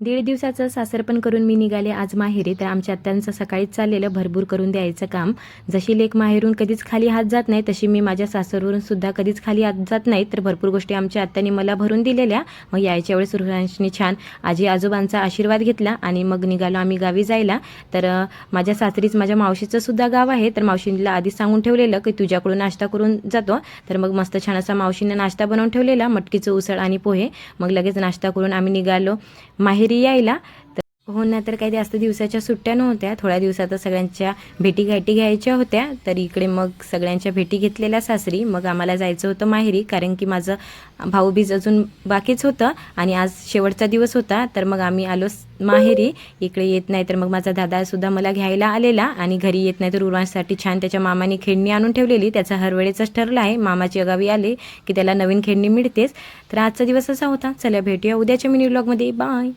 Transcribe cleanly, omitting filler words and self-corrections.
दीड दिवसाचं सासरपण करून मी निघाले आज माहेरी. तर आमच्या आत्यांचं सकाळीच चाललेलं भरभूर करून द्यायचं काम. जशी लेक माहेरून कधीच खाली हात जात नाही, तशी मी माझ्या सासरवरून सुद्धा कधीच खाली हात जात नाही. तर भरपूर गोष्टी आमच्या आत्यांनी मला भरून दिलेल्या. मग यायच्या वेळेस रुहांशनी छान आजी आजोबांचा आशीर्वाद घेतला आणि मग निघालो आम्ही गावी जायला. तर माझ्या सासरीच माझ्या मावशीचं सुद्धा गाव आहे. तर मावशीला आधीच सांगून ठेवलेलं की तुझ्याकडून नाश्ता करून जातो. तर मग मस्त छान असा मावशीने नाश्ता बनवून ठेवलेला, मटकीचं उसळ आणि पोहे. मग लगेच नाश्ता करून आम्ही निघालो माहेरी यायला. हो ना, तर काही जास्त दिवसाच्या सुट्ट्या नव्हत्या, थोड्या दिवसातच सगळ्यांच्या भेटी घ्यायच्या होत्या. तर इकडे मग सगळ्यांच्या भेटी घेतलेल्या सासरी. मग आम्हाला जायचं होतं माहेरी, कारण की माझं भाऊबीज अजून बाकीच होतं आणि आज शेवटचा दिवस होता. तर मग आम्ही आलो माहेरी. इकडे येत नाही तर मग माझा दादासुद्धा मला घ्यायला आलेला आणि घरी येत नाही तर उर्वांसाठी छान त्याच्या मामाने खेळणी आणून ठेवलेली. त्याचा हरवेळेचंच ठरलं आहे, मामाच्या गावी आले की त्याला नवीन खेळणी मिळतेच. तर आजचा दिवस असा होता. चला भेटूया उद्याच्या मिनी व्लॉगमध्ये. बाय.